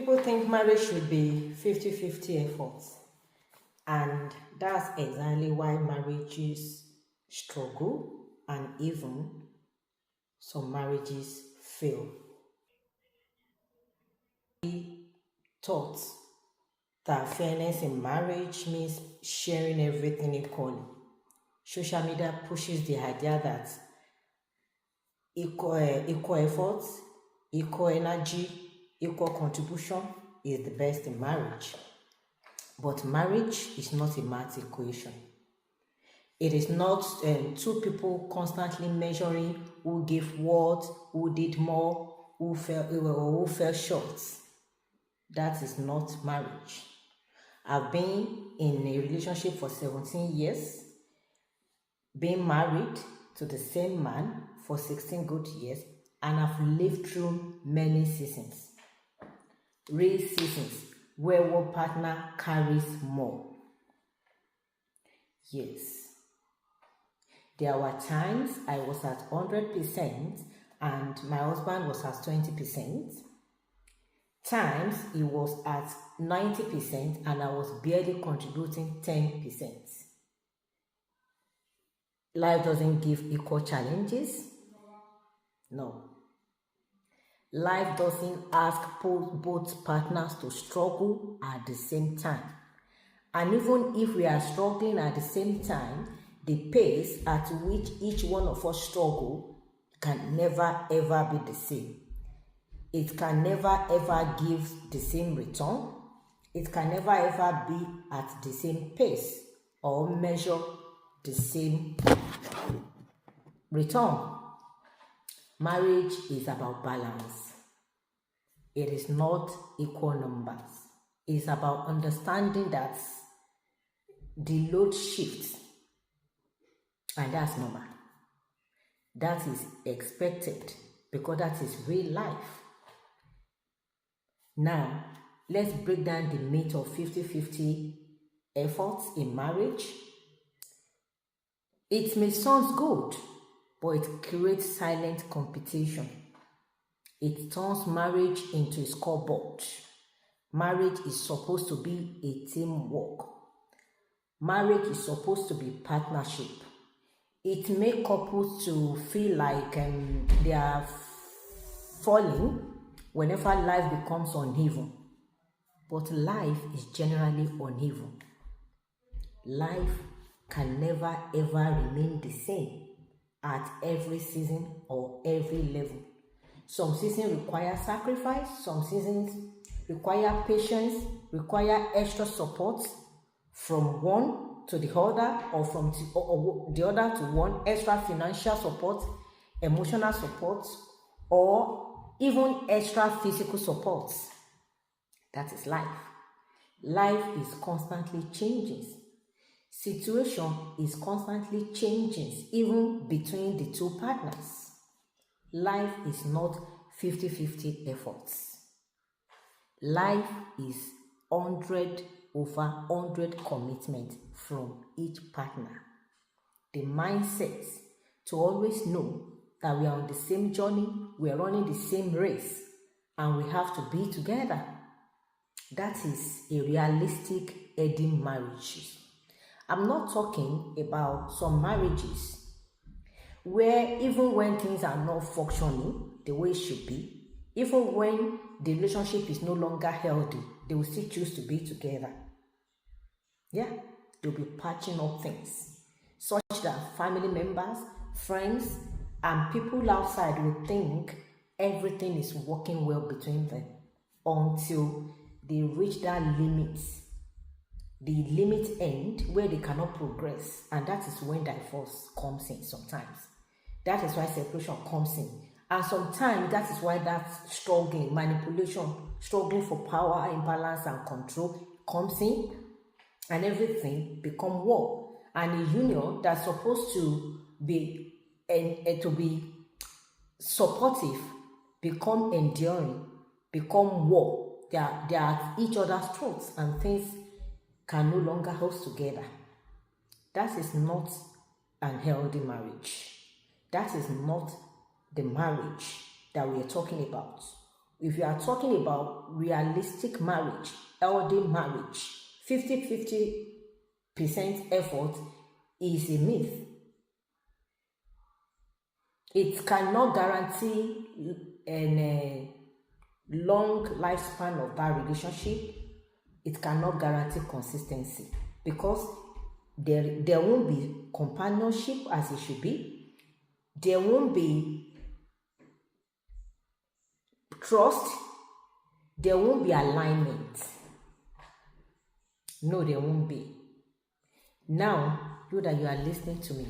People think marriage should be 50-50 efforts, and that's exactly why marriages struggle and even some marriages fail. Thought that fairness in marriage means sharing everything equally. Social media pushes the idea that equal effort, equal energy, equal contribution is the best in marriage. But marriage is not a math equation. It is not two people constantly measuring who gave what, who did more, who fell short. That is not marriage. I've been in a relationship for 17 years, been married to the same man for 16 good years, and I've lived through many seasons. Real seasons where one partner carries more. Yes. There were times I was at 100% and my husband was at 20%. Times he was at 90% and I was barely contributing 10%. Life doesn't give equal challenges. No. Life doesn't ask both partners to struggle at the same time. And even if we are struggling at the same time, the pace at which each one of us struggle can never ever be the same. It can never ever give the same return. It can never ever be at the same pace or measure the same return. Marriage is about balance. It is not equal numbers. It is about understanding that the load shifts, and that's normal. That is expected because that is real life. Now, let's break down the myth of 50-50 efforts in marriage. It may sound good, but it creates silent competition. It turns marriage into a scoreboard. Marriage is supposed to be a teamwork. Marriage is supposed to be partnership. It makes couples to feel like they are falling whenever life becomes uneven. But life is generally uneven. Life can never ever remain the same at every season or every level. Some seasons require sacrifice, some seasons require patience, require extra support from one to the other, or from the other to one, extra financial support, emotional support, or even extra physical support. That is life. Life is constantly changing. Situation is constantly changing, even between the two partners. Life is not 50-50 efforts. Life is 100 over 100 commitment from each partner. The mindset to always know that we are on the same journey, we are running the same race, and we have to be together. That is a realistic healthy marriage. I'm not talking about some marriages where even when things are not functioning the way it should be, even when the relationship is no longer healthy, they will still choose to be together. Yeah, they'll be patching up things such that family members, friends, and people outside will think everything is working well between them until they reach that limit, the limit end where they cannot progress, and that is when divorce comes in sometimes. That is why separation comes in. And sometimes that is why that struggling, manipulation, struggling for power, imbalance, and control comes in, and everything become war. And a union that's supposed to be supportive become enduring, become war. They are at each other's throats, and things can no longer hold together. That is not an healthy marriage. That is not the marriage that we are talking about. If you are talking about realistic marriage, healthy marriage, 50-50% effort is a myth. It cannot guarantee a long lifespan of that relationship. It cannot guarantee consistency because there won't be companionship as it should be. There won't be trust. There won't be alignment. No, there won't be. Now, you that you are listening to me,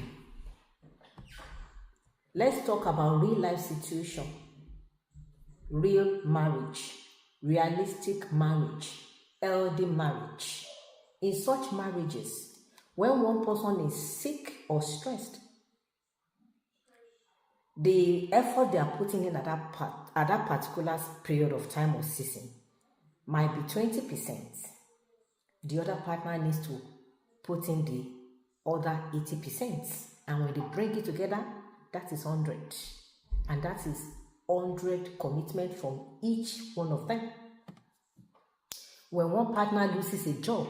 let's talk about real life situation, real marriage, realistic marriage, healthy marriage. In such marriages, when one person is sick or stressed, the effort they are putting in at that particular period of time or season might be 20%. The other partner needs to put in the other 80%. And when they bring it together, that is 100. And that is 100 commitment from each one of them. When one partner loses a job,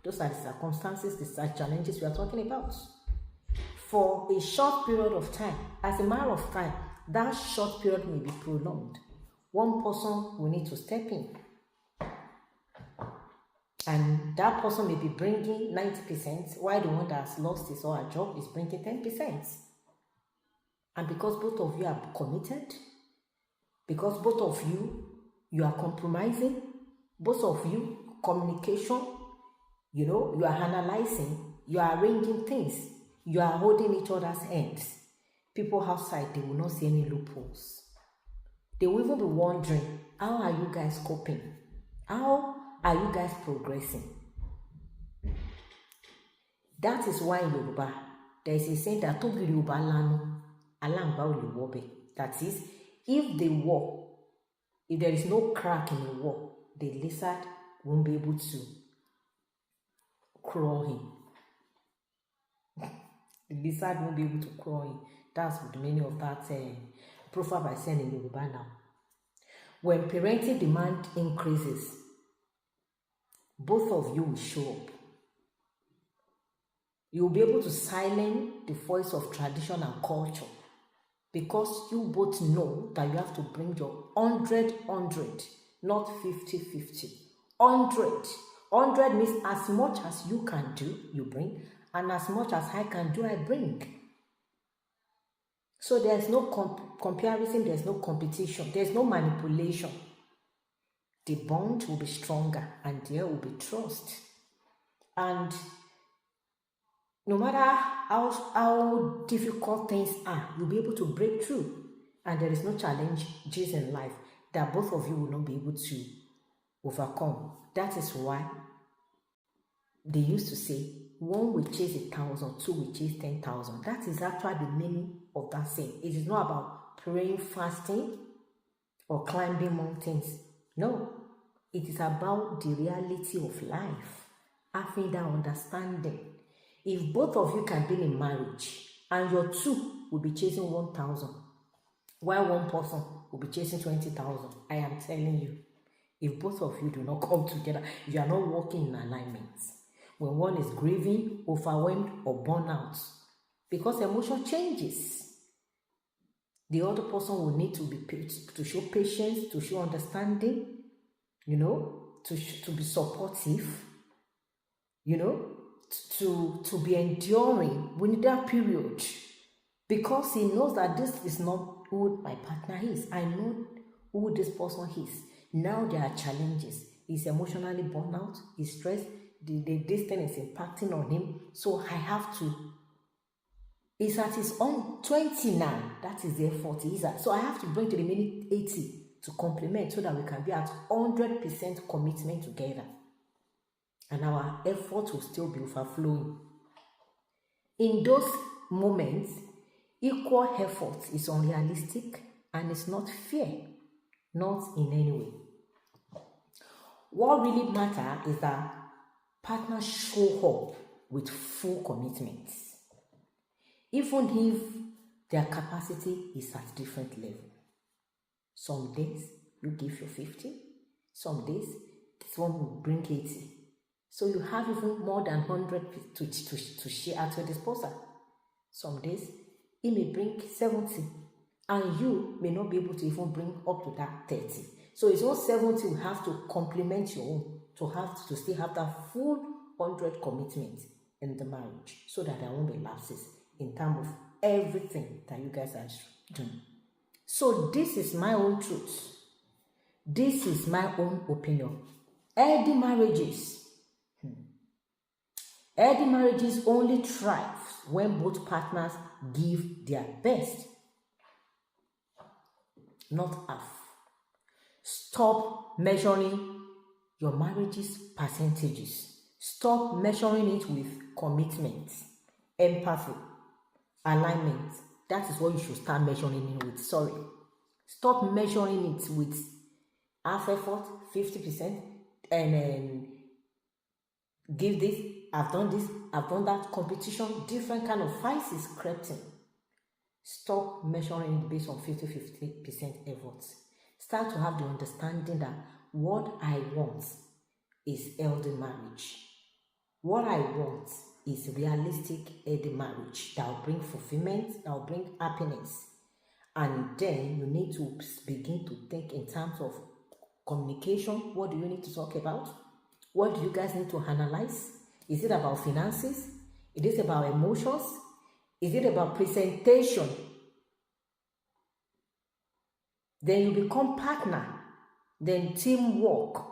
those are the circumstances, the challenges we are talking about. For a short period of time, as a matter of time, that short period may be prolonged. One person will need to step in. And that person may be bringing 90%, while the one that has lost his or her job is bringing 10%. And because both of you are committed, because both of you are compromising, both of you, communication, you are analyzing, you are arranging things, you are holding each other's hands. People outside, they will not see any loopholes. They will even be wondering, how are you guys coping? How are you guys progressing? That is why in Yoruba, there is a saying that that is, if there is no crack in the wall, the lizard won't be able to crawl in. The lizard won't be able to crawl in. That's the meaning of that proverb I said in Yoruba now. When parenting demand increases, both of you will show up. You will be able to silence the voice of tradition and culture because you both know that you have to bring your 100, not 50-50. 100 means as much as you can do, you bring, and as much as I can do, I bring. So there's no comparison, there's no competition, there's no manipulation. The bond will be stronger and there will be trust. And no matter how difficult things are, you'll be able to break through. And there is no challenges in life that both of you will not be able to overcome. That is why they used to say, one will chase 1,000, two will chase 10,000. That is actually the meaning of that saying. It is not about praying, fasting, or climbing mountains. No, it is about the reality of life, having that understanding. If both of you can be in marriage and your two will be chasing 1,000, while one person will be chasing 20,000, I am telling you, if both of you do not come together, you are not working in alignment. When one is grieving, overwhelmed, or burnout, because emotion changes, the other person will need to show patience, to show understanding, to be supportive, to be enduring within that period, because he knows that this is not who my partner is. I know who this person is. Now there are challenges. He's emotionally burnt out, he's stressed, this thing is impacting on him. So I have to. He's at his own 20 now. That is the effort he's at. So I have to bring the remaining 80 to complement so that we can be at 100% commitment together. And our effort will still be overflowing. In those moments, equal effort is unrealistic and it's not fair. Not in any way. What really matters is that partners show up with full commitment, even if their capacity is at different level. Some days you give your 50. Some days, this one will bring 80. So you have even more than 100 to share at your disposal. Some days, it may bring 70, and you may not be able to even bring up to that 30. So it's not 70 you have to complement your own to still have that full 100 commitment in the marriage, so that there won't be lapses in terms of everything that you guys are doing. So this is my own truth. This is my own opinion. Healthy marriages only thrive when both partners give their best, not half. Stop measuring your marriage's percentages. Stop measuring it with commitment, empathy, alignment. That is what you should start measuring it with. Stop measuring it with half effort, 50%, and give this, I've done this, I've done that. Competition, different kind of fights is crept in. Stop measuring it based on 50% efforts. Start to have the understanding that what I want is healthy marriage. What I want is realistic healthy marriage that will bring fulfillment, that will bring happiness. And then you need to begin to think in terms of communication. What do you need to talk about? What do you guys need to analyze? Is it about finances? Is it about emotions? Is it about presentation? Then you become partner. Then teamwork.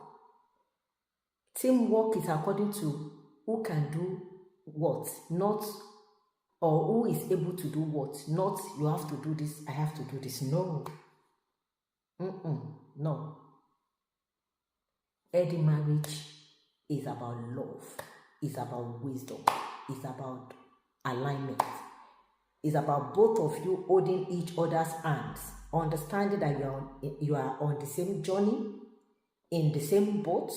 Teamwork is according to who can do what, not, or who is able to do what, not you have to do this, I have to do this. No. No. Healthy marriage is about love, is about wisdom, is about alignment. It's about both of you holding each other's hands, understanding that you are on the same journey, in the same boat,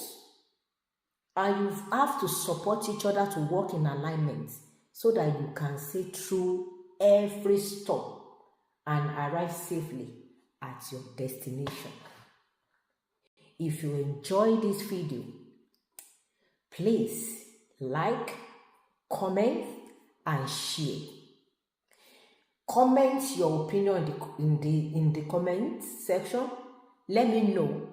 and you have to support each other to work in alignment so that you can see through every stop and arrive safely at your destination. If you enjoy this video, please like, comment, and share. Comment your opinion in the comment section. Let me know,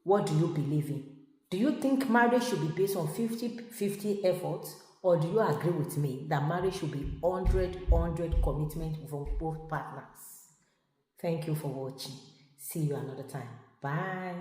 what do you believe in? Do you think marriage should be based on 50-50 efforts, or do you agree with me that marriage should be 100 commitment from both partners? Thank you for watching. See you another time. Bye.